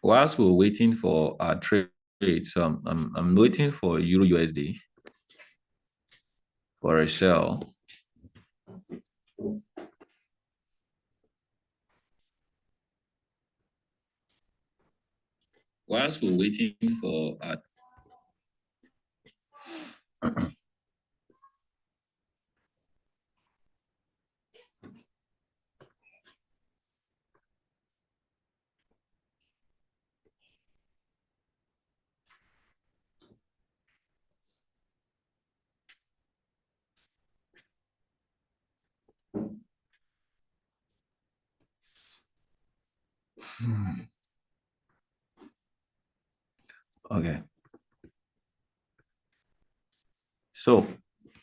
Whilst we're waiting for our trade, so I'm waiting for Euro USD for a sell. Whilst we're waiting for our okay. So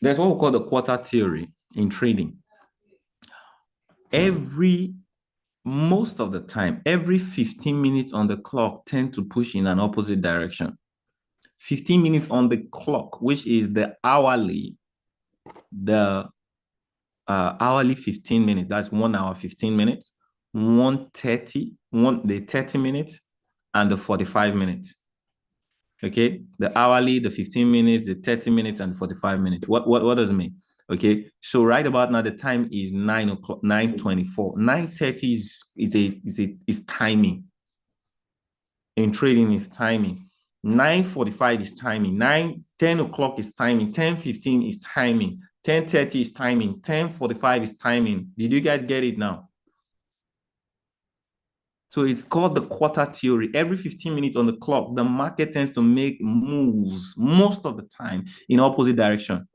there's what we call the quarter theory in trading. Most of the time, every 15 minutes on the clock tend to push in an opposite direction. 15 minutes on the clock, which is the hourly 15 minutes. That's 1 hour, 15 minutes, 130, the 30 minutes, and the 45 minutes. Okay, the hourly, the 15 minutes, the 30 minutes, and 45 minutes. What does it mean? Okay, so right about now the time is 9 o'clock, 9:24. 9:30 is timing. In trading is timing. 9:45 is timing. 10 o'clock is timing. 10:15 is timing. 10:30 is timing. 10:45 is timing. Did you guys get it now? So it's called the quarter theory. Every 15 minutes on the clock, the market tends to make moves most of the time in opposite direction.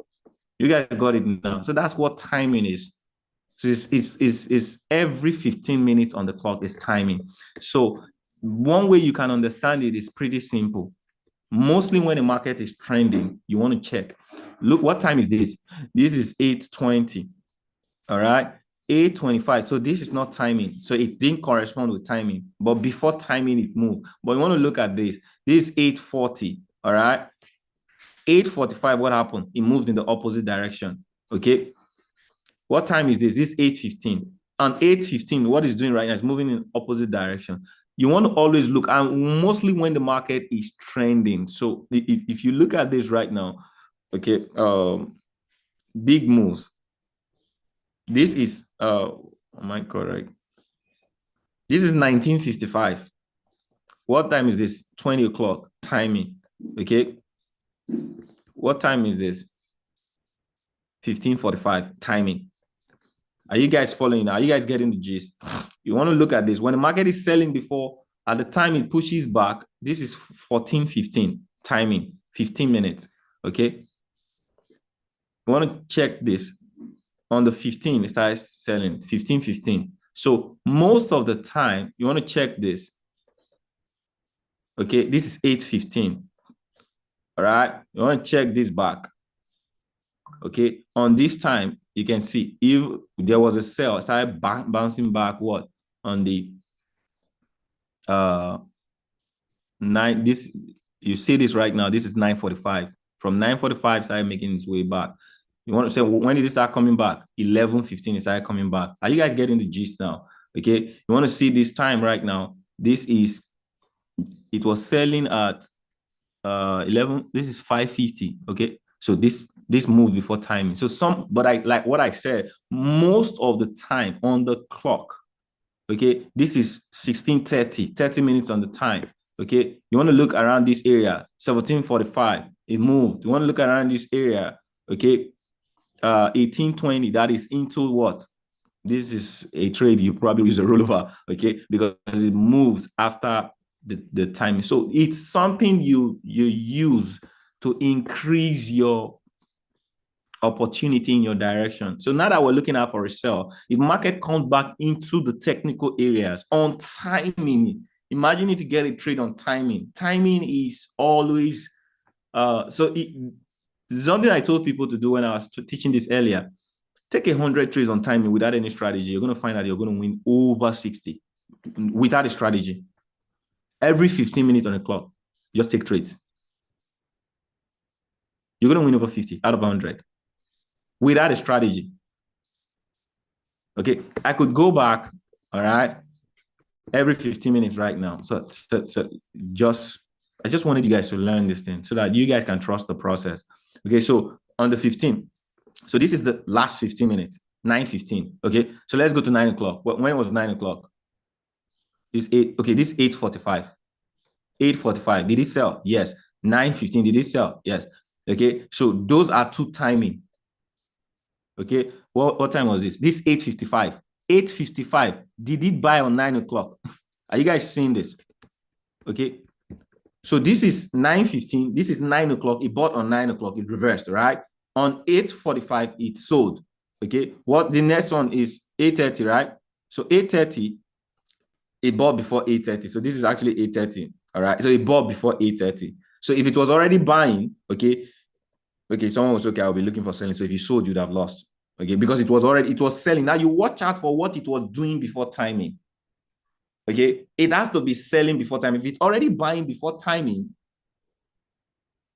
You guys got it now. So that's what timing is. So it's every 15 minutes on the clock is timing. So one way you can understand it is pretty simple. Mostly when the market is trending, you want to check. Look, what time is this? This is 8:20. All right. 8:25. So this is not timing. So it didn't correspond with timing. But before timing, it moved. But you want to look at this. This is 8:40. All right. 8:45. What happened? It moved in the opposite direction. Okay. What time is this? This is 8:15. And 8:15, what it's doing right now is moving in opposite direction. You want to always look, and mostly when the market is trending. So if you look at this right now, okay, big moves. This is am I correct? This is 19:55. What time is this? 20 o'clock timing. Okay. What time is this? 15:45 timing. Are you guys following? Are you guys getting the gist? You want to look at this. When the market is selling before, at the time it pushes back, this is 14:15 timing, 15 minutes. Okay. You want to check this. On the 15, it starts selling 15:15. So most of the time, you want to check this. Okay, this is 8:15. All right, you want to check this back. Okay, on this time, you can see if there was a sell, it started bouncing back. What on the nine? This you see this right now. This is 9:45. From 9:45, started making its way back. You want to say, when did it start coming back? 11:15, it started coming back. Are you guys getting the gist now? Okay. You want to see this time right now. It was selling at 11. This is 5:50. Okay. So this moved before timing. So but I like what I said, most of the time on the clock. Okay. This is 16:30, 30 minutes on the time. Okay. You want to look around this area, 17:45. It moved. You want to look around this area. Okay. 18:20, that is into what? This is a trade you probably use a rollover, okay, because it moves after the timing. So it's something you use to increase your opportunity in your direction. So now that we're looking out for a sell, if market comes back into the technical areas on timing, imagine if you get a trade on timing. Timing is always something I told people to do when I was teaching this earlier. Take 100 trades on timing without any strategy. You're going to find that you're going to win over 60 without a strategy. Every 15 minutes on the clock, just take trades. You're going to win over 50 out of 100 without a strategy. Okay, I could go back, all right, Every 15 minutes right now. So just I just wanted you guys to learn this thing so that you guys can trust the process. Okay, so on the 15th, so this is the last 15 minutes, 9:15. Okay, so let's go to 9 o'clock. When was 9 o'clock? It's eight. Okay, this is 8:45. 8:45. Did it sell? Yes. 9:15. Did it sell? Yes. Okay, so those are two timing. Okay, what time was this? This 8:55. 8:55. Did it buy on 9 o'clock? Are you guys seeing this? Okay, so this is 9:15. This is 9 o'clock. It bought on 9 o'clock. It reversed, right? On 8:45, it sold. Okay, what the next one is 8:30, right? So 8:30, it bought before 8:30. So this is actually 8:30. All right, so it bought before 8:30. So if it was already buying, okay, someone was okay, I'll be looking for selling. So if you sold, you'd have lost. Okay, because it was selling. Now you watch out for what it was doing before timing. Okay, it has to be selling before timing. If it's already buying before timing,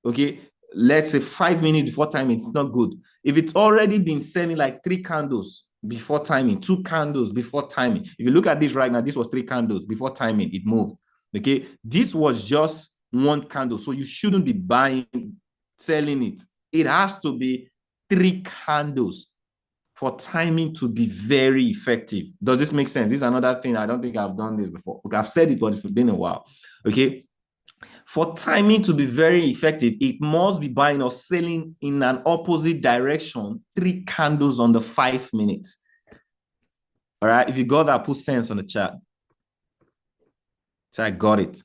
okay, let's say 5 minutes before timing, it's not good. If it's already been selling like 3 candles before timing, 2 candles before timing. If you look at this right now, this was 3 candles before timing, it moved. Okay, this was just 1 candle. So you shouldn't be buying, selling it. It has to be 3 candles for timing to be very effective. Does this make sense? This is another thing. I don't think I've done this before. Okay, I've said it, but it's been a while. Okay. For timing to be very effective, it must be buying or selling in an opposite direction, 3 candles on the 5 minutes. All right. If you got that, put sense on the chat. So I got it.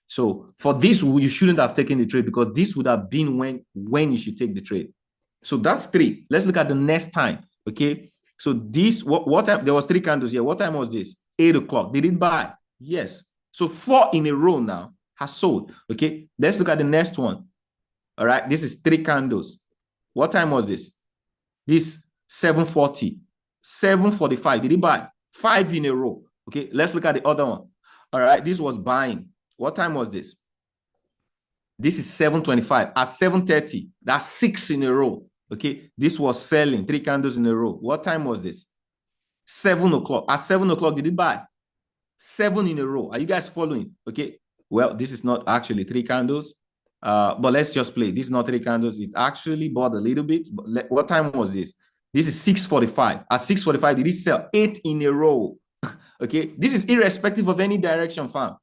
So for this, you shouldn't have taken the trade because this would have been when you should take the trade. So that's 3. Let's look at the next time. Okay. So this, what time? There was 3 candles here. What time was this? 8 o'clock. Did it buy? Yes. So 4 in a row now has sold. Okay. Let's look at the next one. All right. This is 3 candles. What time was this? This 7:40. 7:45. Did it buy? 5 in a row. Okay. Let's look at the other one. All right. This was buying. What time was this? This is 7:25. At 7:30, that's 6 in a row. Okay, this was selling 3 candles in a row. What time was this? 7 o'clock. At 7 o'clock, did it buy? 7 in a row. Are you guys following? Okay, well, this is not actually 3 candles, but let's just play. This is not 3 candles. It actually bought a little bit. But what time was this? This is 6:45. At 6:45, did it sell 8 in a row? Okay, this is irrespective of any direction, fam.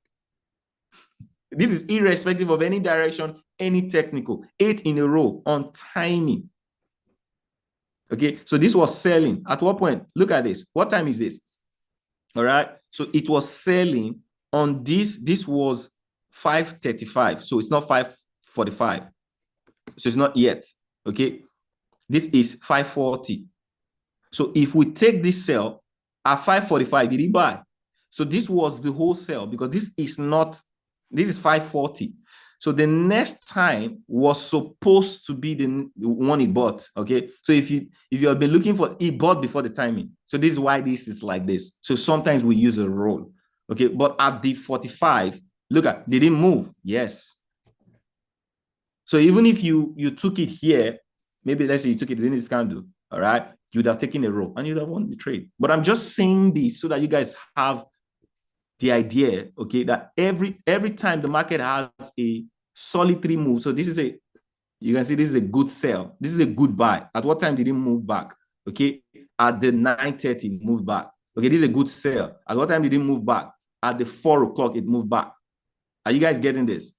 This is irrespective of any direction, any technical. 8 in a row on timing. Okay, so this was selling. At what point? Look at this. What time is this? All right, so it was selling on this. This was 5:35. So it's not 5:45. So it's not yet. Okay, this is 5:40. So if we take this sell at 5:45, did he buy? So this was the whole sell because this is 5:40. So the next time was supposed to be the one he bought. Okay. So if you have been looking for, he bought before the timing. So this is why this is like this. So sometimes we use a roll. Okay. But at the 45, look at, did it move? Yes. So even if you took it here, maybe let's say you took it in this candle, all right, you'd have taken a roll and you'd have won the trade. But I'm just saying this so that you guys have the idea, okay, that every time the market has a solid 3 move, so this is you can see this is a good sell. This is a good buy. At what time did it move back? Okay, at the 9:30, move back. Okay, this is a good sell. At what time did it move back? At the 4 o'clock, it moved back. Are you guys getting this?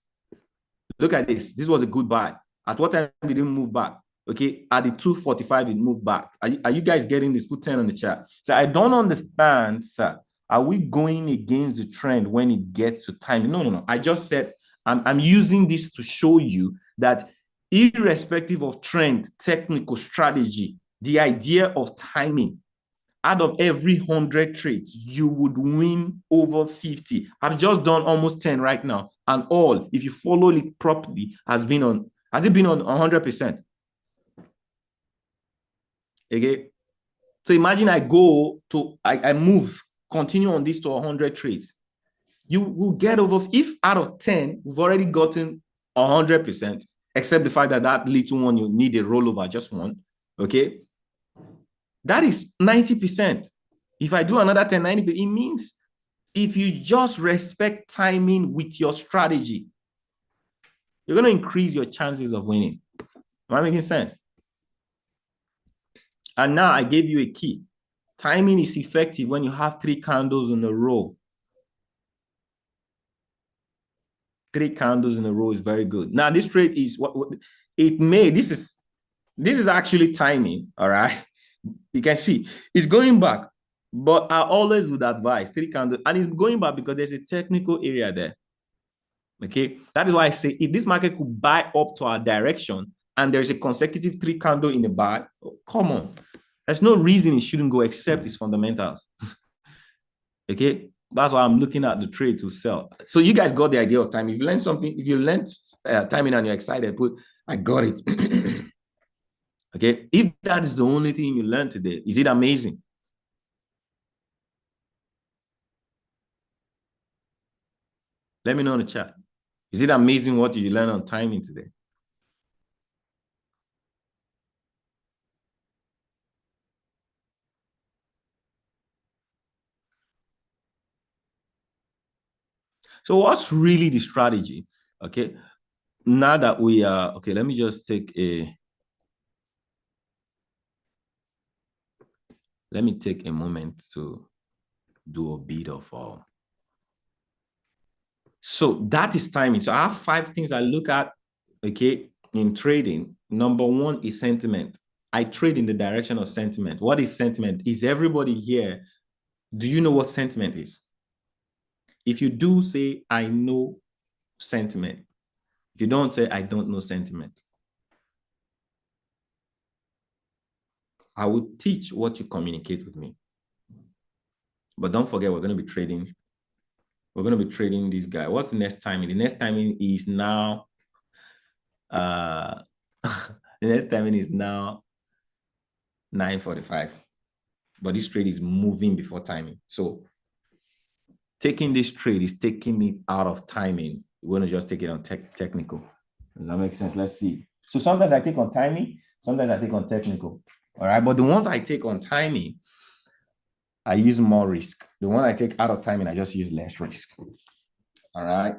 Look at this. This was a good buy. At what time did it move back? Okay, at the 2:45, it moved back. Are you guys getting this? Put 10 on the chat. So I don't understand, sir. Are we going against the trend when it gets to time? No. I just said I'm using this to show you that irrespective of trend, technical strategy, the idea of timing, out of every 100 trades, you would win over 50. I've just done almost 10 right now. And all, if you follow it properly, has it been on 100%? Okay. So imagine I move, continue on this to 100 trades. You will get over, if out of 10, we've already gotten 100%, except the fact that little one, you need a rollover, just one. Okay. That is 90%. If I do another 10, 90%, it means If you just respect timing with your strategy, you're going to increase your chances of winning. Am I making sense? And now I gave you a key. Timing is effective when you have 3 candles in a row. 3 candles in a row is very good. Now, this trade is what it may, this is actually timing, all right? You can see it's going back, but I always would advise 3 candles, and it's going back because there's a technical area there. Okay, that is why I say if this market could buy up to our direction and there's a consecutive 3 candle in the buy, oh, come on, there's no reason it shouldn't go except its fundamentals. Okay, that's why I'm looking at the trade to sell. So you guys got the idea of time. If you learned something, if you learned timing and you're excited, put I got it. Okay, if that is the only thing you learned today, is it amazing? Let me know in the chat. Is it amazing what you learned on timing today? So what's really the strategy? Okay, now that we are, okay, let me just take a moment to do a bit of so that is timing. So I have 5 things I look at, okay, in trading. Number 1 is sentiment. I trade in the direction of sentiment. What is sentiment? Is everybody here, do you know what sentiment is? If you do, say I know sentiment. If you don't, say I don't know sentiment. I will teach what you communicate with me. But don't forget, we're going to be trading. We're going to be trading this guy. What's the next timing? The next timing is now. The next timing is now 9:45. But this trade is moving before timing. So taking this trade is taking it out of timing. We're going to just take it on technical. Does that make sense? Let's see. So sometimes I take on timing, sometimes I take on technical. All right. But the ones I take on timing, I use more risk. The one I take out of timing, I just use less risk. All right.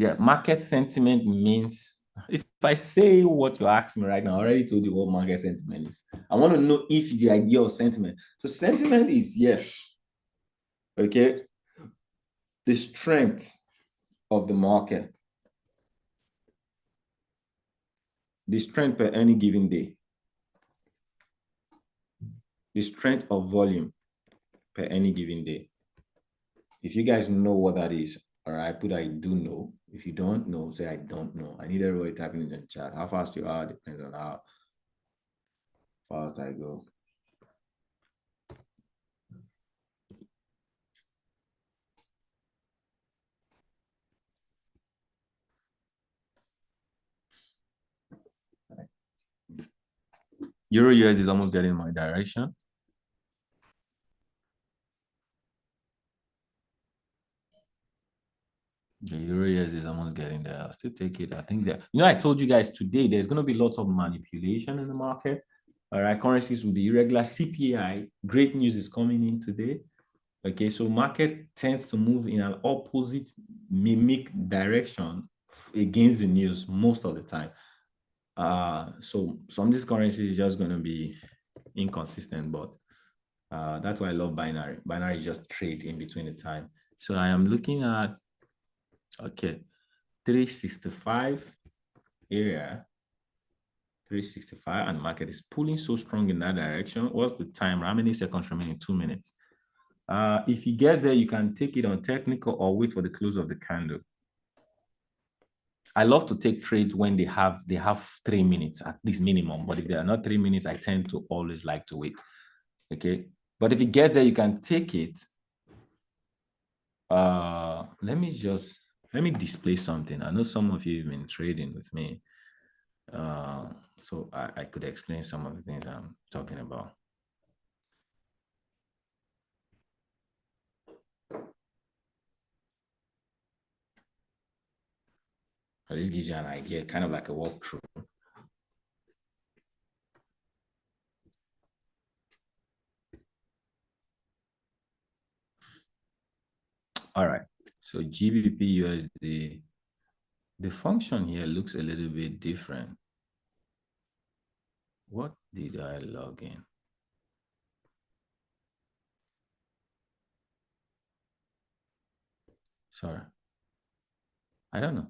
Yeah, market sentiment means if I say what you asked me right now, I already told you what market sentiment is. I want to know if the idea of sentiment. So sentiment is yes. Okay. The strength of the market. The strength per any given day. The strength of volume per any given day. If you guys know what that is, all right, put I do know. If you don't know, say I don't know. I need everybody typing in the chat. How fast you are depends on how fast I go. Euro US is almost getting my direction. The Euro US is almost getting there. I'll still take it. I think that, I told you guys today there's going to be lots of manipulation in the market. All right, currencies will be irregular. CPI, great news is coming in today. Okay, so market tends to move in an opposite mimic direction against the news most of the time. So some of these currencies is just going to be inconsistent, but that's why I love binary. Binary just trade in between the time. So I am looking at, okay, 365 area, 365, and market is pulling so strong in that direction. What's the time? How many seconds remaining? 2 minutes. If you get there, you can take it on technical or wait for the close of the candle. I love to take trades when they have 3 minutes at least minimum. But if they are not 3 minutes, I tend to always like to wait. Okay. But if it gets there, you can take it. Let me display something. I know some of you have been trading with me. So I could explain some of the things I'm talking about. So this gives you an idea, kind of like a walkthrough. All right. So GBP USD, the function here looks a little bit different. What did I log in? Sorry. I don't know.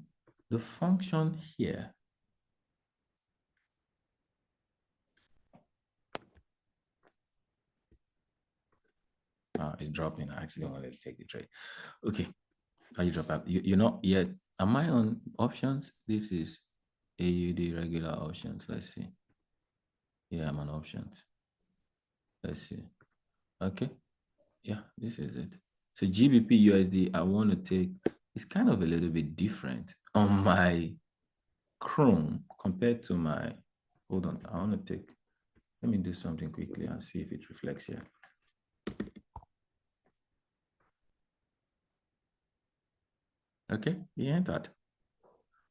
The function here. It's dropping. I actually wanted to take the trade. Okay. Are you drop out? You're not yet. Am I on options? This is AUD regular options. Let's see. Yeah, I'm on options. Let's see. Okay. Yeah, this is it. So GBP USD, I want to take, it's kind of a little bit different on my Chrome compared to my, hold on, I want to take, let me do something quickly and see if it reflects here. Okay, he entered.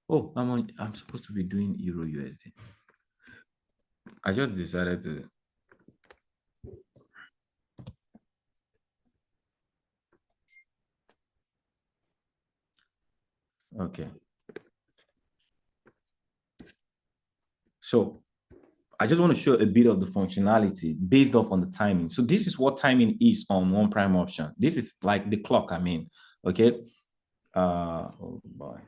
Oh, I'm supposed to be doing Euro USD. I just decided to. Okay. So I just want to show a bit of the functionality based off on the timing. So this is what timing is on one prime option. This is like the clock, I mean, okay. Oh boy.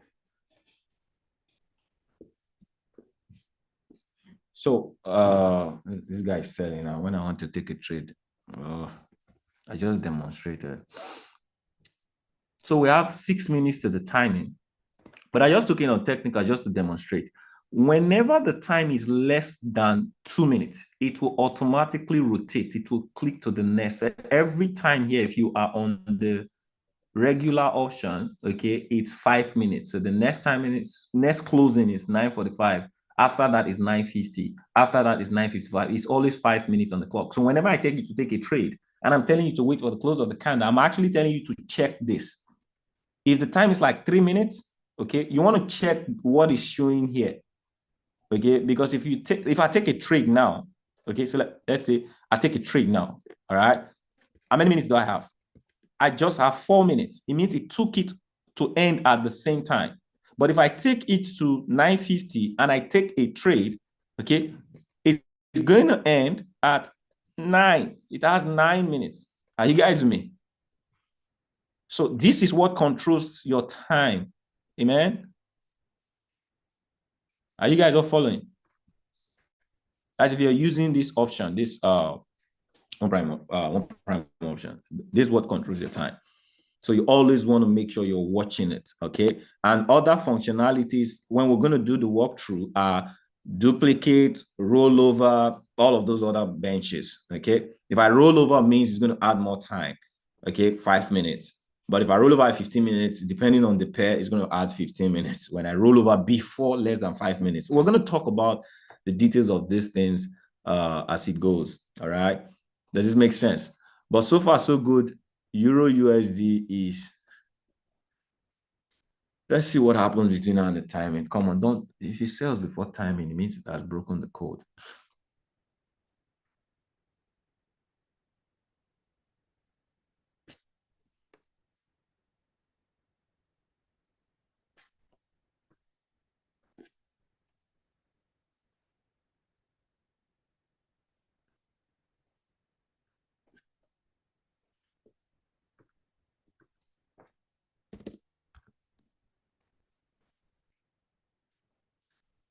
So this guy is selling now. When I want to take a trade, I just demonstrated. So we have 6 minutes to the timing, but I just took it on technical just to demonstrate. Whenever the time is less than 2 minutes, it will automatically rotate. It will click to the next. Every time here, if you are on the regular option, okay, it's 5 minutes. So the next time minutes, next closing is 9:45. After that is 9:50. After that is 9:55. It's always 5 minutes on the clock. So whenever I take you to take a trade and I'm telling you to wait for the close of the candle, I'm actually telling you to check this. If the time is like 3 minutes, okay, you want to check what is showing here. Okay, because if I take a trade now, okay, so let's say I take a trade now, all right. How many minutes do I have? I just have 4 minutes. It means it took it to end at the same time. But if I take it to 9:50 and I take a trade, okay, it's going to end at 9. It has 9 minutes. Are you guys with me? So this is what controls your time. Amen. Are you guys all following? As if you're using this option, this one prime option, this is what controls your time. So you always want to make sure you're watching it, okay? And other functionalities, when we're going to do the walkthrough, are duplicate, rollover, all of those other benches, okay? If I roll over, means it's going to add more time, okay? 5 minutes. But if I roll over 15 minutes, depending on the pair, it's going to add 15 minutes. When I roll over before less than 5 minutes, we're going to talk about the details of these things as it goes, all right? Does this make sense? But so far, so good. Euro USD is, let's see what happens between now and the timing. Come on, don't, if it sells before timing, it means it has broken the code.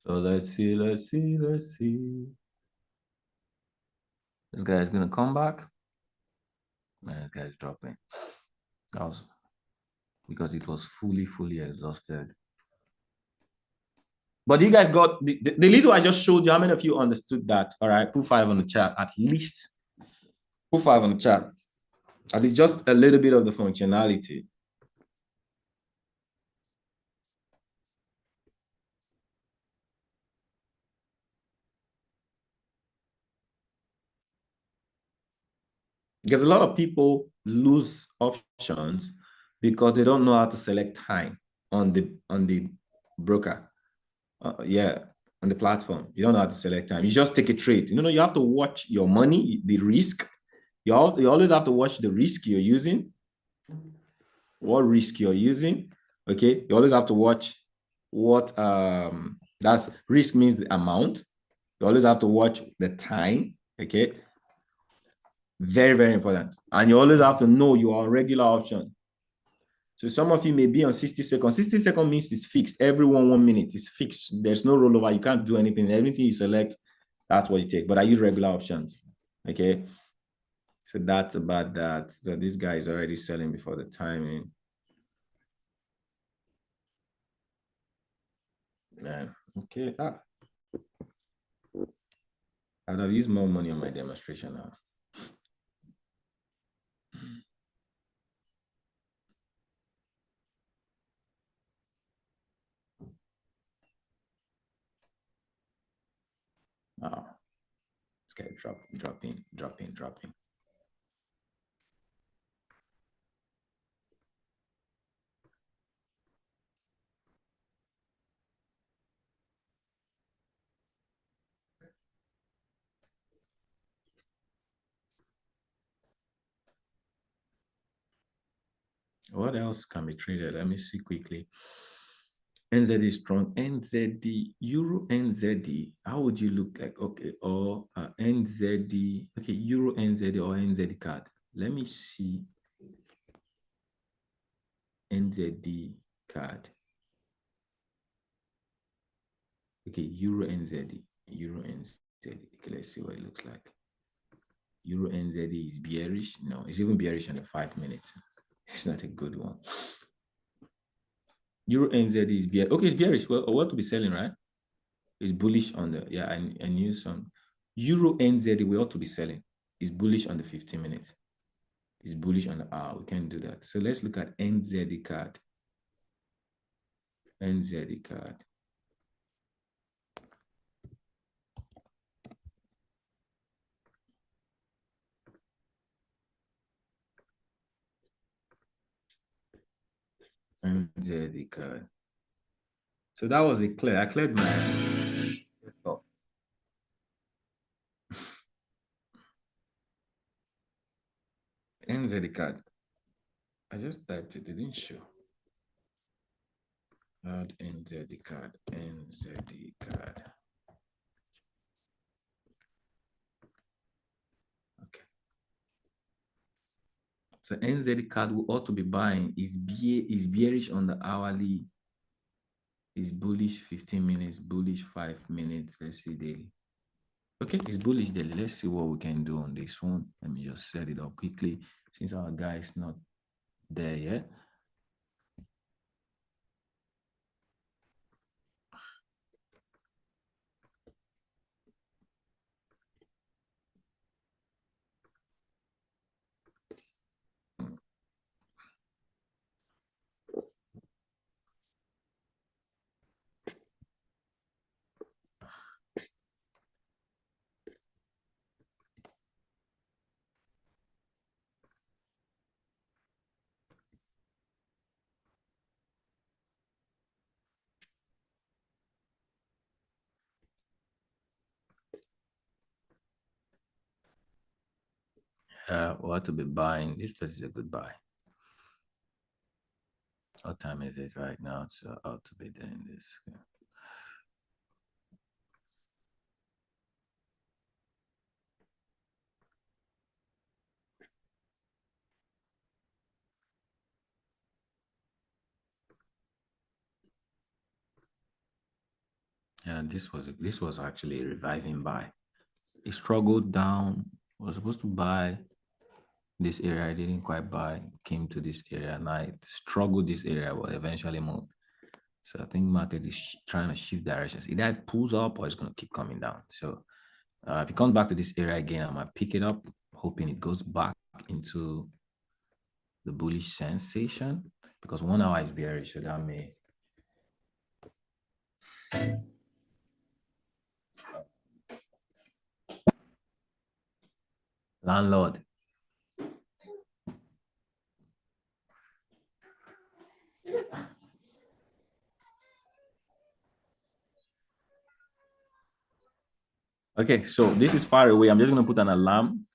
So let's see. This guy is gonna come back. Man, this guy's dropping. That was because it was fully exhausted. But you guys got the little I just showed you. How many of you understood that? All right, put 5 on the chat at least. Put 5 on the chat. At least just a little bit of the functionality. Because a lot of people lose options because they don't know how to select time on the broker. Yeah, on the platform. You don't know how to select time. You just take a trade. You have to watch your money, the risk. You always have to watch the risk you're using, what risk you're using. Okay. You always have to watch what that's risk means the amount. You always have to watch the time. Okay. Very, very important. And you always have to know you are on regular option. So some of you may be on 60 seconds. 60 seconds means it's fixed. Every 1 minute is fixed. There's no rollover. You can't do anything. Everything you select, that's what you take. But I use regular options. Okay. So that's about that. So this guy is already selling before the timing. Man. Okay. I'd have used more money on my demonstration now. Wow. This guy dropping. What else can be traded? Let me see quickly. NZD is strong. NZD, Euro NZD. How would you look like? Okay, or NZD. Okay, Euro NZD or NZD card. Let me see NZD card. Okay, Euro NZD. Euro NZD. Okay, let's see what it looks like. Euro NZD is bearish. No, it's even bearish on the 5 minutes. It's not a good one. Euro NZD is bearish. Okay, it's bearish. Well, what to be selling, right? It's bullish on the, yeah, I knew some. Euro NZD, we ought to be selling. It's bullish on the 15 minutes. It's bullish on the hour. We can't do that. So let's look at NZD card. NZD card. NZD card. So that was a clear. I cleared my oh. NZD card. I just typed it. It didn't show. Add NZD card. NZD card. Okay. So NZD card we ought to be buying is bearish on the hourly. Is bullish 15 minutes, bullish 5 minutes. Let's see daily. Okay, it's bullish daily. Let's see what we can do on this one. Let me just set it up quickly since our guy is not there yet. What to be buying? This place is a good buy. What time is it right now? So ought to be doing this. Yeah, this was actually a reviving buy. It struggled down. Was supposed to buy this area. I didn't quite buy. Came to this area and I struggled this area, but eventually moved. So I think market is trying to shift directions. Either it pulls up or it's going to keep coming down. So if it comes back to this area again, I might pick it up, hoping it goes back into the bullish sensation because 1 hour is bearish. So that may landlord. Okay, so this is far away. I'm just going to put an alarm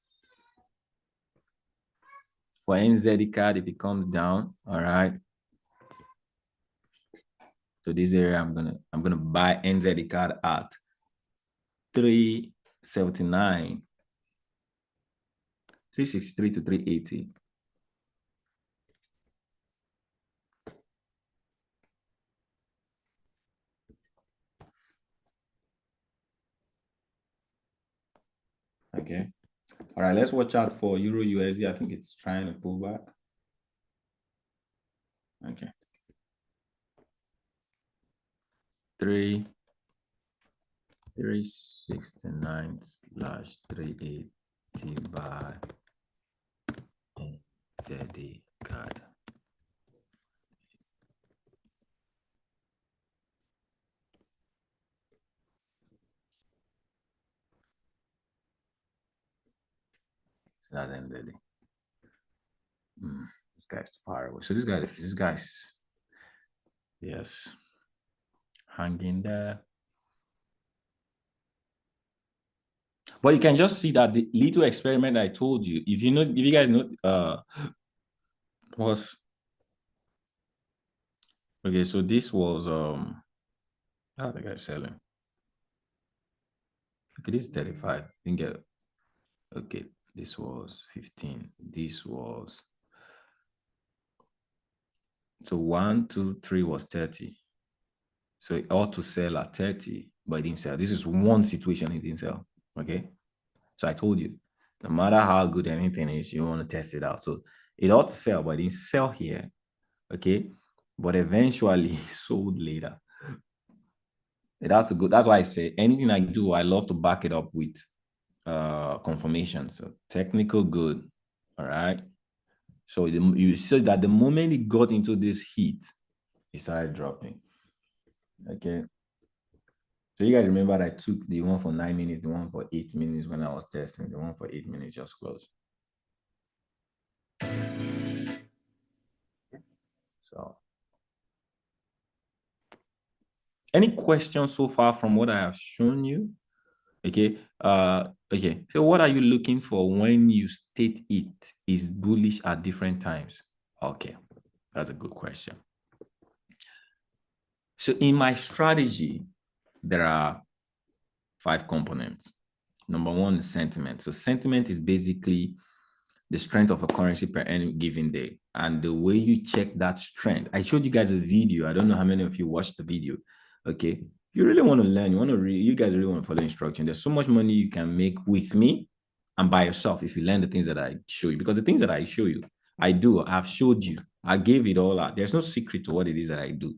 for NZD card if it comes down. All right. So this area, I'm gonna buy NZD card at 379, 363 to 380. Okay. All right, let's watch out for Euro USD. I think it's trying to pull back. Okay. 369 slash 380 by NZD card. That's NZD. This guy's far away. So this guy's yes, hanging there. But you can just see that the little experiment I told you, if you guys know, was okay. So this was how the guy selling. Okay, this 35. Didn't get it. Okay, this was 15. This was so 1, 2, 3 was 30. So it ought to sell at 30, but it didn't sell. This is one situation it didn't sell. Okay. So I told you, no matter how good anything is, you want to test it out. So it ought to sell, but it didn't sell here. Okay. But eventually sold later. It had to go. That's why I say anything I do, I love to back it up with confirmation. So technical good. All right. So you see that the moment it got into this heat, it started dropping. Okay. So you guys remember I took the one for 9 minutes, the one for 8 minutes when I was testing, the one for 8 minutes just closed. So any questions so far from what I have shown you? Okay. Okay. So what are you looking for when you state it is bullish at different times? Okay. That's a good question. So in my strategy, there are 5 components. Number one is sentiment. So sentiment is basically the strength of a currency per any given day. And the way you check that strength, I showed you guys a video. I don't know how many of you watched the video. Okay. You really want to learn, you want to read, you guys really want to follow instruction. There's so much money you can make with me and by yourself if you learn the things that I show you. Because the things that I show you, I've showed you. I gave it all out. There's no secret to what it is that I do.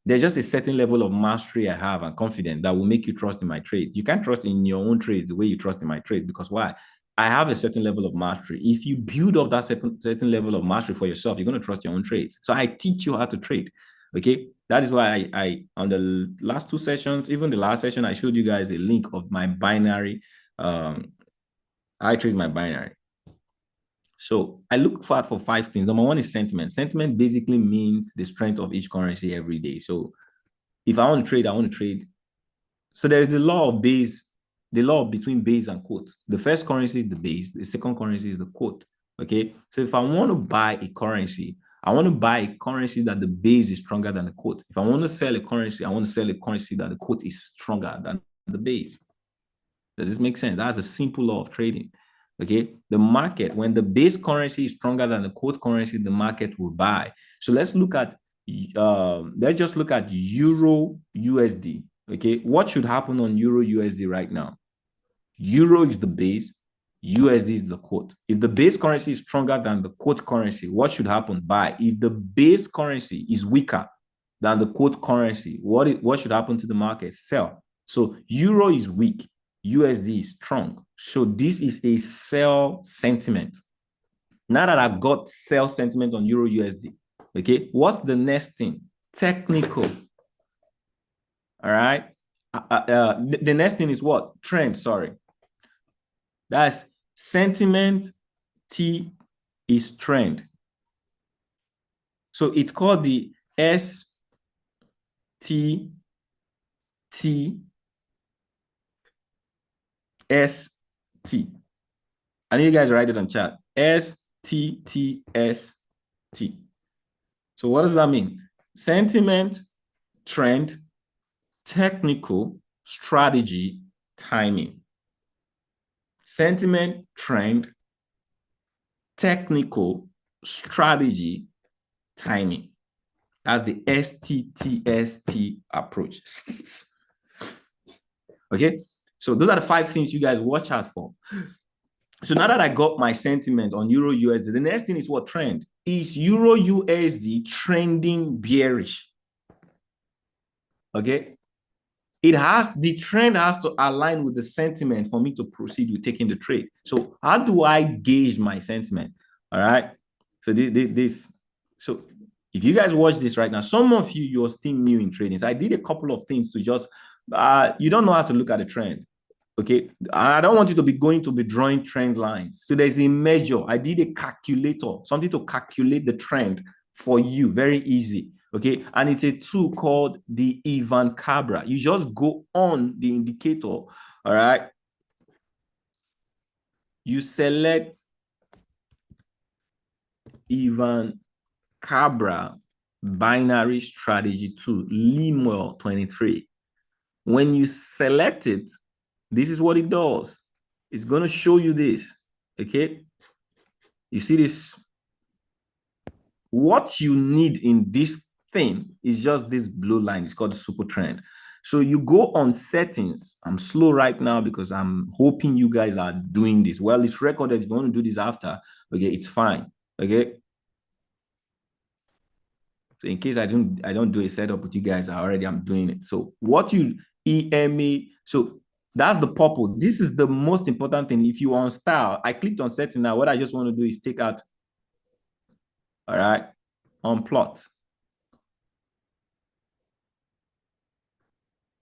There's just a certain level of mastery I have and confidence that will make you trust in my trade. You can't trust in your own trade the way you trust in my trade because why? I have a certain level of mastery. If you build up that certain level of mastery for yourself, you're going to trust your own trades. So I teach you how to trade. Okay. That is why I on the last 2 sessions, even the last session, I showed you guys a link of my binary. I trade my binary. So I look for 5 things. Number one is sentiment. Sentiment basically means the strength of each currency every day. So if I want to trade, I want to trade. So there is the law of base, the law between base and quote. The first currency is the base. The second currency is the quote. Okay. So if I want to buy a currency, I want to buy a currency that the base is stronger than the quote. If I want to sell a currency, I want to sell a currency that the quote is stronger than the base. Does this make sense? That's a simple law of trading. Okay. The market, when the base currency is stronger than the quote currency, the market will buy. So let's just look at Euro USD. Okay. What should happen on Euro USD right now? Euro is the base, USD is the quote. If the base currency is stronger than the quote currency, what should happen? Buy. If the base currency is weaker than the quote currency, what should happen to the market? Sell. So Euro is weak, USD is strong. So this is a sell sentiment. Now that I've got sell sentiment on Euro USD, okay, what's the next thing? Technical. All right. The next thing is what? Trend, sorry. That's sentiment. T is trend. So it's called the STT ST. I need you guys to write it on chat. STTST. So what does that mean? Sentiment, trend, technical, strategy, timing. Sentiment, trend, technical, strategy, timing. That's the STTST approach. Okay, so those are the 5 things you guys watch out for. So now that I got my sentiment on Euro USD, the next thing is what trend? Is Euro USD trending bearish? Okay, the trend has to align with the sentiment for me to proceed with taking the trade. So how do I gauge my sentiment? All right, so so if you guys watch this right now, some of you're still new in trading. So I did a couple of things to just you don't know how to look at a trend. Okay, I don't want you to be drawing trend lines. So there's a measure. I did a calculator, something to calculate the trend for you. Very easy. Okay, and it's a tool called the Ivan Cabra. You just go on the indicator. All right, you select Ivan Cabra binary strategy tool, Lemuel 23. When you select it, this is what it does. It's going to show you this. Okay, you see this. What you need in this thing is just this blue line. It's called super trend. So you go on settings. I'm slow right now because I'm hoping you guys are doing this. Well, it's recorded. If you want to do this after, okay, it's fine. Okay. So in case I don't do a setup with you guys, I'm doing it. So what you EMA, so that's the purple. This is the most important thing. If you are on style, I clicked on setting now. What I just want to do is take out, all right, on plot.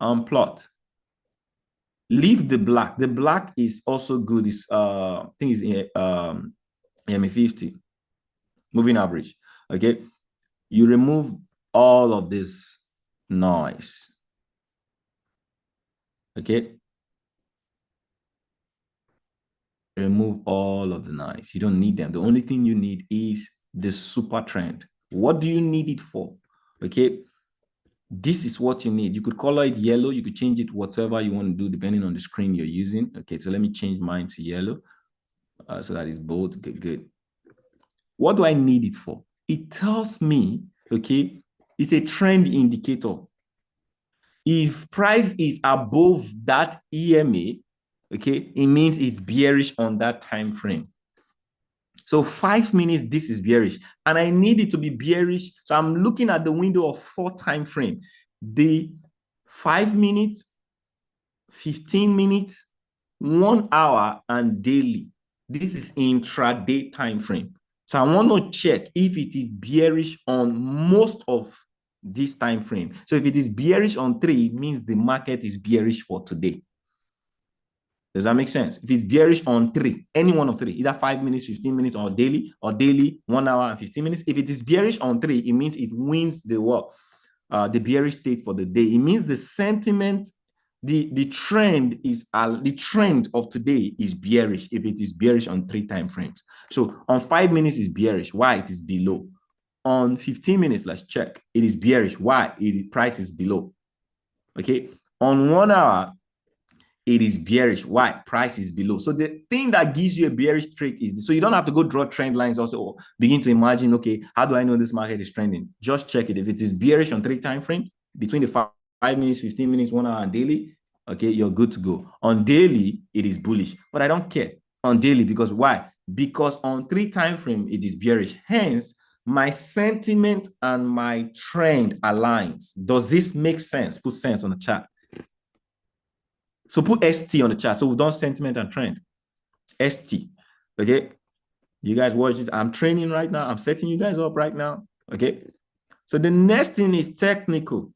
On plot. Leave the black. The black is also good. Is I think is EMA 50 moving average. Okay, you remove all of this noise. Okay, remove all of the noise. You don't need them. The only thing you need is the super trend. What do you need it for? Okay, this is what you need. You could color it yellow. You could change it whatever you want to do depending on the screen you're using. Okay, so let me change mine to yellow so that it's bold. Okay, good. What do I need it for? It tells me, okay, it's a trend indicator. If price is above that EMA, okay, it means it's bearish on that time frame. So 5 minutes, this is bearish, and I need it to be bearish. So I'm looking at the window of 4 time frame, the 5 minutes, 15 minutes, 1 hour, and daily. This is intraday time frame. So I want to check if it is bearish on most of this time frame. So if it is bearish on 3, it means the market is bearish for today. Does that make sense? If it's bearish on 3, any one of 3, either 5 minutes, 15 minutes, or daily, 1 hour and 15 minutes. If it is bearish on 3, it means it wins the what? The bearish state for the day. It means the sentiment, the trend of today is bearish if it is bearish on 3 time frames. So on 5 minutes is bearish. Why? It is below. On 15 minutes, let's check. It is bearish. Why? Price is below. Okay. On 1 hour, it is bearish. Why? Price is below. So the thing that gives you a bearish trade is this. So you don't have to go draw trend lines also or begin to imagine, okay, how do I know this market is trending? Just check it. If it is bearish on 3 time frame, between the 5 minutes, 15 minutes, 1 hour, and daily, okay, you're good to go. On daily, it is bullish, but I don't care on daily because why? Because on 3 time frame, it is bearish. Hence, my sentiment and my trend aligns. Does this make sense? Put sense on the chart. So put ST on the chart. So we've done sentiment and trend. ST. Okay. You guys watch this. I'm training right now. I'm setting you guys up right now. Okay. So the next thing is technical.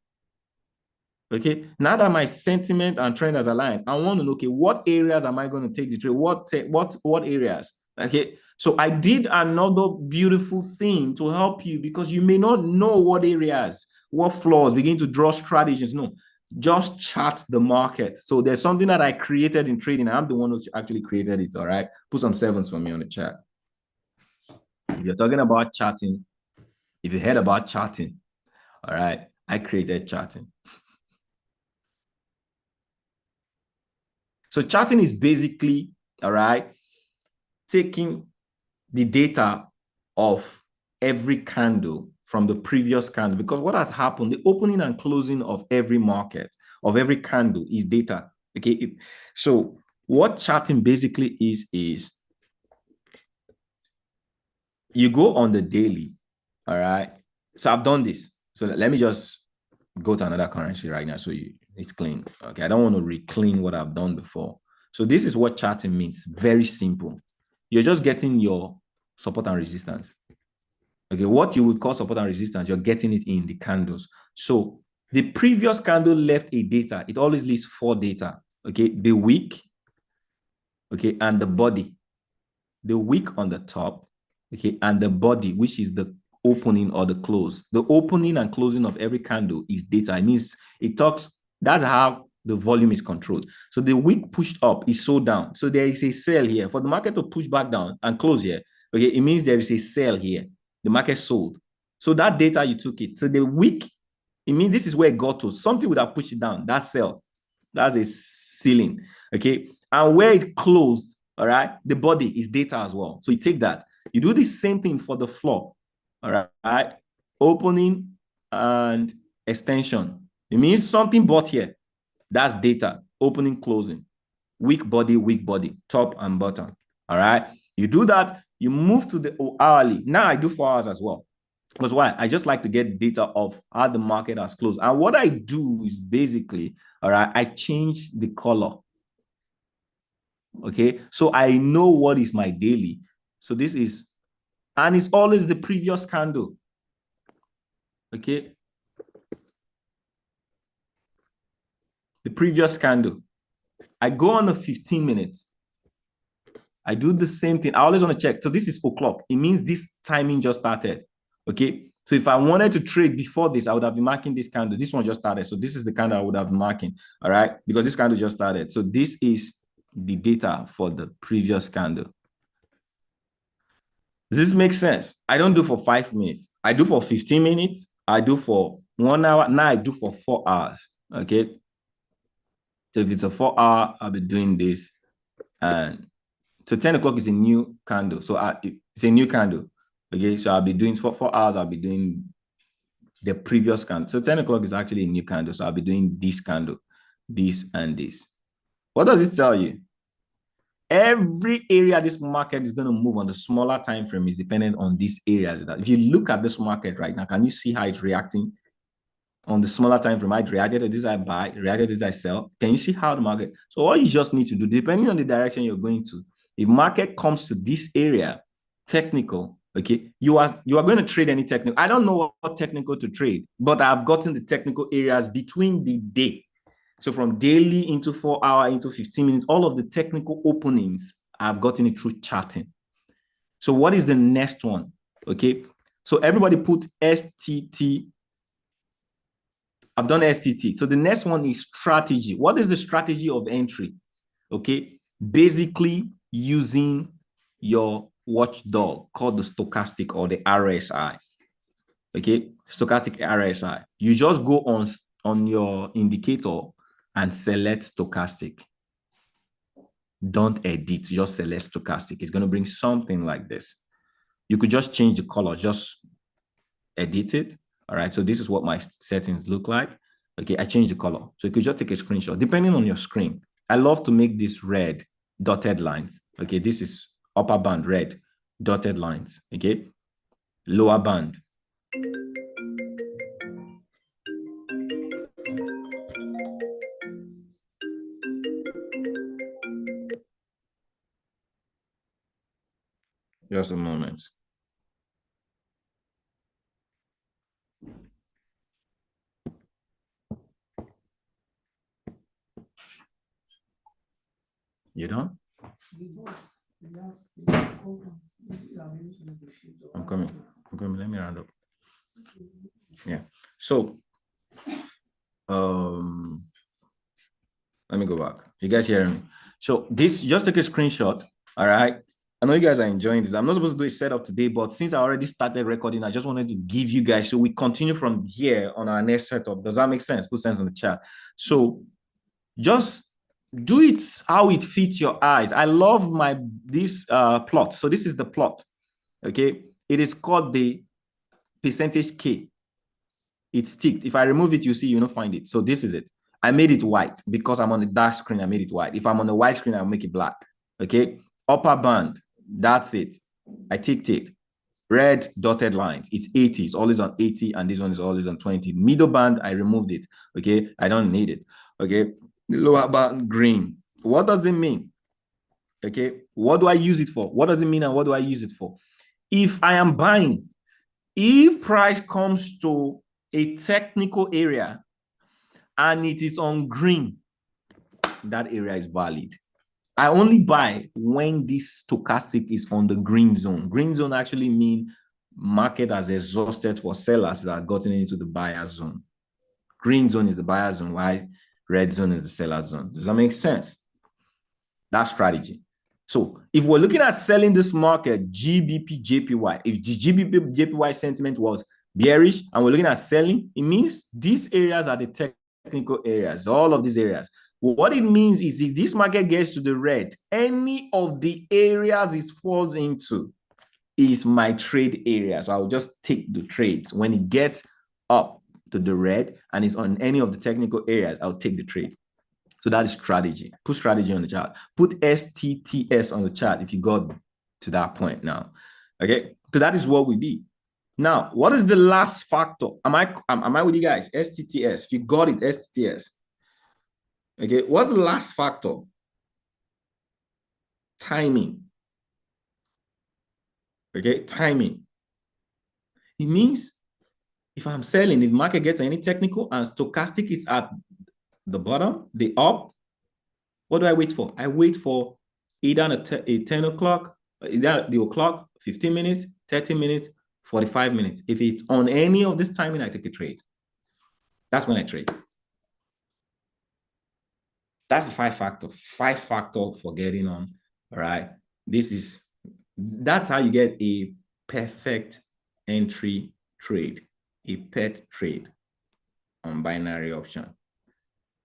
Okay. Now that my sentiment and trend has aligned, I want to know, okay, what areas am I going to take the trade? What areas? Okay. So I did another beautiful thing to help you because you may not know what areas, what flaws, begin to draw strategies. No. just chart the market. So there's something that I created in trading. I'm the one who actually created it. All right. Put some sevens for me on the chat. If you're talking about charting, if you heard about charting, all right, I created charting. So charting is basically, all right, taking the data of every candle from the previous candle, because what has happened, the opening and closing of every market, of every candle is data. Okay. So what charting basically is you go on the daily. All right. So I've done this. So let me just go to another currency right now. So it's clean. Okay. I don't want to re-clean what I've done before. So this is what charting means. Very simple. You're just getting your support and resistance. Okay. What you would call support and resistance, you're getting it in the candles. So the previous candle left a data. It always leaves 4 data. Okay. The wick. Okay. And the body. The wick on the top, okay, and the body, which is the opening or the close. The opening and closing of every candle is data. It means it talks, that's how the volume is controlled. So the wick pushed up is sold down. So there is a sell here. For the market to push back down and close here, okay, it means there is a sell here. The market sold. So that data, you took it. So the wick, it means this is where it got to. Something would have pushed it down. That sell. That's a ceiling. Okay. And where it closed, all right, the body is data as well. So you take that. You do the same thing for the floor. All right. Opening and extension. It means something bought here. That's data. Opening, closing. Weak body, top and bottom. All right. You do that. You move to the hourly. Now I do 4 hours as well. Because why? I just like to get data of how the market has closed. And what I do is basically, all right, I change the color. Okay. So I know what is my daily. So this is, and it's always the previous candle. Okay. The previous candle. I go on the 15 minutes. I do the same thing. I always want to check. So this is o'clock. It means this timing just started. Okay. So if I wanted to trade before this, I would have been marking this candle. This one just started. So this is the candle I would have been marking. All right. Because this candle just started. So this is the data for the previous candle. Does this make sense? I don't do for 5 minutes. I do for 15 minutes. I do for 1 hour. Now I do for 4 hours. Okay. So if it's a 4 hour, I'll be doing this. And so 10 o'clock is a new candle. So it's a new candle. Okay. So I'll be doing for 4 hours. I'll be doing the previous candle. So 10 o'clock is actually a new candle. So I'll be doing this candle, this and this. What does it tell you? Every area this market is going to move on the smaller time frame is dependent on these areas. If you look at this market right now, can you see how it's reacting on the smaller time frame? I reacted to this, I buy, reacted to this, I sell. Can you see how the market? So all you just need to do, depending on the direction you're going to, if market comes to this area, technical, okay, you are going to trade any technical. I don't know what technical to trade, but I've gotten the technical areas between the day. So from daily into 4 hour into 15 minutes, all of the technical openings, I've gotten it through charting. So what is the next one? Okay. So everybody put STT. I've done STT. So the next one is strategy. What is the strategy of entry? Okay. Basically using your watchdog called the stochastic or the RSI. Okay. Stochastic RSI. You just go on your indicator and select stochastic. Don't edit, just select stochastic. It's going to bring something like this. You could just change the color, just edit it. All right. So this is what my settings look like. Okay. I changed the color. So you could just take a screenshot depending on your screen. I love to make this red dotted lines. Okay. This is upper band red dotted lines. Okay. Lower band. Just a moment. You done? I'm coming. Let me round up. Yeah. So, Let me go back. You guys hearing me? So this, just take a screenshot. All right. I know you guys are enjoying this. I'm not supposed to do a setup today, but since I already started recording, I just wanted to give you guys, so we continue from here on our next setup. Does that make sense? Put sense on the chat. So just do it how it fits your eyes. I love this plot. So this is the plot. Okay. It is called the percentage K. It's ticked. If I remove it, you see, you don't find it. So this is it. I made it white because I'm on the dark screen. I made it white. If I'm on the white screen, I'll make it black. Okay. Upper band. That's it. I ticked. Red dotted lines. It's 80. It's always on 80, and this one is always on 20. Middle band, I removed it. Okay. I don't need it. Okay. The lower band, green. What does it mean? Okay. What do I use it for? What does it mean and what do I use it for? If I am buying, if price comes to a technical area and it is on green, that area is valid. I only buy when this stochastic is on the green zone. Green zone actually means market has exhausted for sellers that have gotten into the buyer zone. Green zone is the buyer zone, while red zone is the seller zone. Does that make sense? That's strategy. So if we're looking at selling this market, GBP, JPY, if the GBP, JPY sentiment was bearish and we're looking at selling, it means these areas are the technical areas, all of these areas. What it means is if this market gets to the red, any of the areas it falls into is my trade area. So I'll just take the trades. When it gets up to the red and it's on any of the technical areas, I'll take the trade. So that is strategy. Put strategy on the chart. Put STTS on the chart if you got to that point now. Okay. So that is what we did. Now, what is the last factor? Am I with you guys? STTS. If you got it, STTS. Okay. What's the last factor? Timing. Okay. Timing. It means if I'm selling, if market gets any technical and stochastic is at the bottom, the up, what do I wait for? I wait for either a 10 o'clock, either the o'clock, 15 minutes, 30 minutes, 45 minutes. If it's on any of this timing, I take a trade. That's when I trade. That's the five factor for getting on. All right. That's how you get a perfect entry trade, a pet trade on binary option.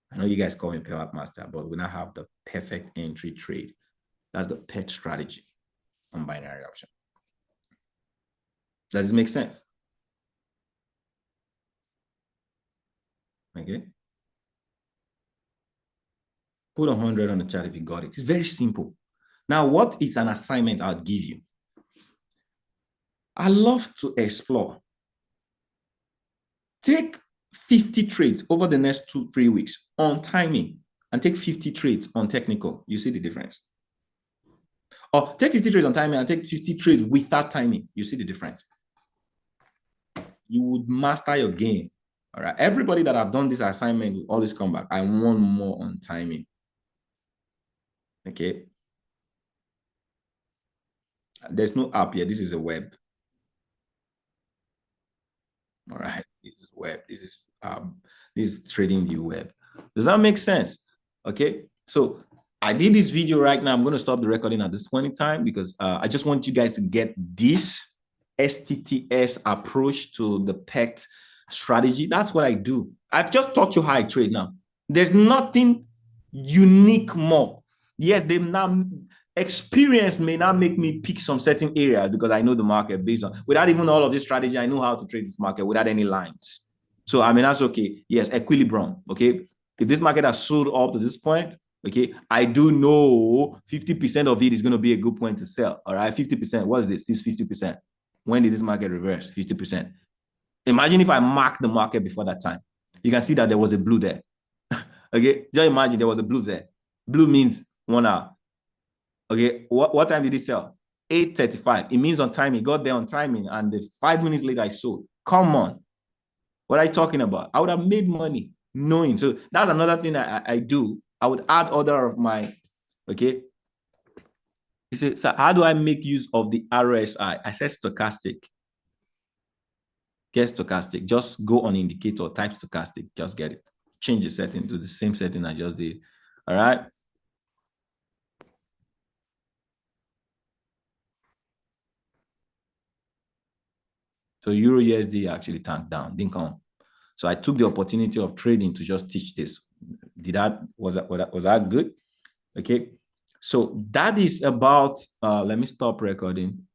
I know you guys call me Power Master, but we now have the perfect entry trade. That's the pet strategy on binary option. Does this make sense? Okay. Put 100 on the chart if you got it. It's very simple. Now, what is an assignment I'll give you? I love to explore. Take 50 trades over the next 2-3 weeks on timing and take 50 trades on technical. You see the difference. Or take 50 trades on timing and take 50 trades without timing. You see the difference. You would master your game. All right. Everybody that have done this assignment will always come back. I want more on timing. Okay. There's no app here. This is a web. All right. This is web. This is TradingView web. Does that make sense? Okay. So I did this video right now. I'm going to stop the recording at this point in time because I just want you guys to get this STTS approach to the PECT strategy. That's what I do. I've just taught you how I trade now. There's nothing unique more. Yes, they now experience may not make me pick some certain areas because I know the market based on, without even all of this strategy, I know how to trade this market without any lines. So, I mean, that's okay. Yes, equilibrium, okay? If this market has sold up to this point, okay, I do know 50% of it is going to be a good point to sell, all right? 50%, what is this? This 50%. When did this market reverse? 50%. Imagine if I mark the market before that time. You can see that there was a blue there. Okay, just imagine there was a blue there. Blue means 1 hour. Okay, what time did it sell? 8:35. It means on time. It got there on timing, and 5 minutes later I sold. Come on, what are you talking about? I would have made money knowing. So that's another thing I do. I would add other of my, okay. You say, so how do I make use of the RSI? I said stochastic. Get stochastic. Just go on indicator, type stochastic. Just get it. Change the setting to the same setting I just did. All right. So Euro USD actually tanked down, didn't come. So I took the opportunity of trading to just teach this. Was that good? Okay. So that is about, let me stop recording.